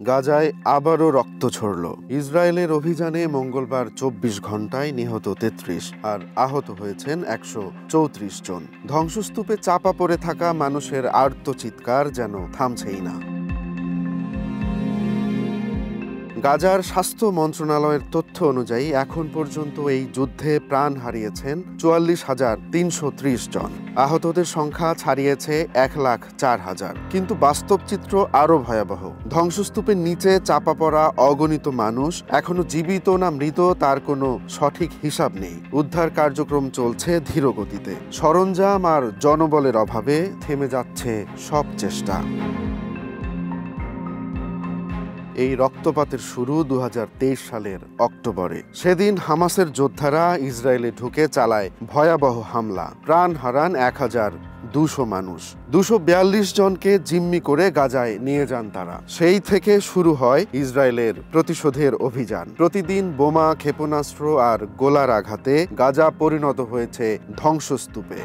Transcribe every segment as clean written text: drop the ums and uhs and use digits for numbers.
গাজায় আবারও রক্ত ঝরল। ইসরায়েলের অভিযানে মঙ্গলবার ২৪ ঘণ্টায় নিহত ৩৩ আর আহত হয়েছেন ১৩৪ জন। ধ্বংসস্তূপে চাপা পড়ে থাকা মানুষের আর্তচিৎকার যেন থামছেই না। গাজার স্বাস্থ্য মন্ত্রণালয়ের তথ্য অনুযায়ী এখন পর্যন্ত এই যুদ্ধে প্রাণ হারিয়েছেন ৪৪,৩৩০ জন। আহতদের সংখ্যা ছাড়িয়েছে ১,০৪,০০০। কিন্তু বাস্তব চিত্র আরও ভয়াবহ। ধ্বংসস্তূপের নিচে চাপা পড়া অগণিত মানুষ এখনো জীবিত না মৃত তার কোনো সঠিক হিসাব নেই। উদ্ধার কার্যক্রম চলছে ধীর গতিতে। সরঞ্জাম আর জনবলের অভাবে থেমে যাচ্ছে সব চেষ্টা। এই রক্তপাতের শুরু ২০২৩ সালের অক্টোবরে। সেদিন হামাসের যোদ্ধারা ইসরায়েলে ঢুকে চালায় ভয়াবহ হামলা। প্রাণ হারান ১,২০০ মানুষ। ২৪২ জনকে জিম্মি করে গাজায় নিয়ে যান তারা। সেই থেকে শুরু হয় ইসরায়েলের প্রতিশোধের অভিযান। প্রতিদিন বোমা, ক্ষেপণাস্ত্র আর গোলার আঘাতে গাজা পরিণত হয়েছে ধ্বংসস্তূপে।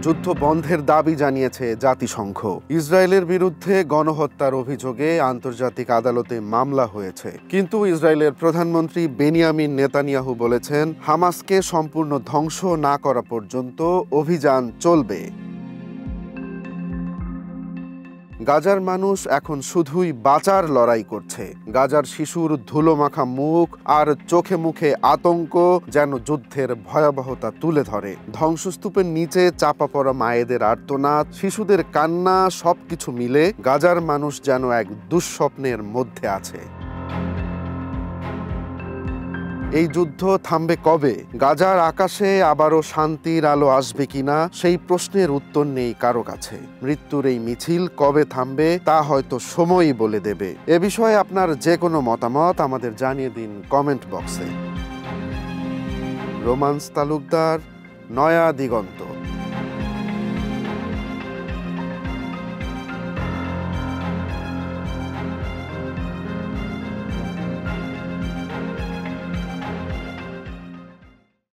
যুদ্ধ বন্ধের দাবি জানিয়েছে জাতিসংঘ। ইসরায়েলের বিরুদ্ধে গণহত্যার অভিযোগে আন্তর্জাতিক আদালতে মামলা হয়েছে। কিন্তু ইসরায়েলের প্রধানমন্ত্রী বেনিয়ামিন নেতানিয়াহু বলেছেন, হামাসকে সম্পূর্ণ ধ্বংস না করা পর্যন্ত অভিযান চলবে। গাজার মানুষ এখন শুধুই বাঁচার লড়াই করছে। গাজার শিশুর ধুলোমাখা মুখ আর চোখে মুখে আতঙ্ক যেন যুদ্ধের ভয়াবহতা তুলে ধরে। ধ্বংসস্তূপের নিচে চাপা পড়া মায়েদের আর্তনাদ, শিশুদের কান্না, সবকিছু মিলে গাজার মানুষ যেন এক দুঃস্বপ্নের মধ্যে আছে। এই যুদ্ধ থামবে কবে? গাজার আকাশে আবারও শান্তির আলো আসবে কিনা সেই প্রশ্নের উত্তর নেই কারো কাছে। মৃত্যুর এই মিছিল কবে থামবে তা হয়তো সময়ই বলে দেবে। এ বিষয়ে আপনার যে কোনো মতামত আমাদের জানিয়ে দিন কমেন্ট বক্সে। রোমান্স তালুকদার, নয়া দিগন্ত।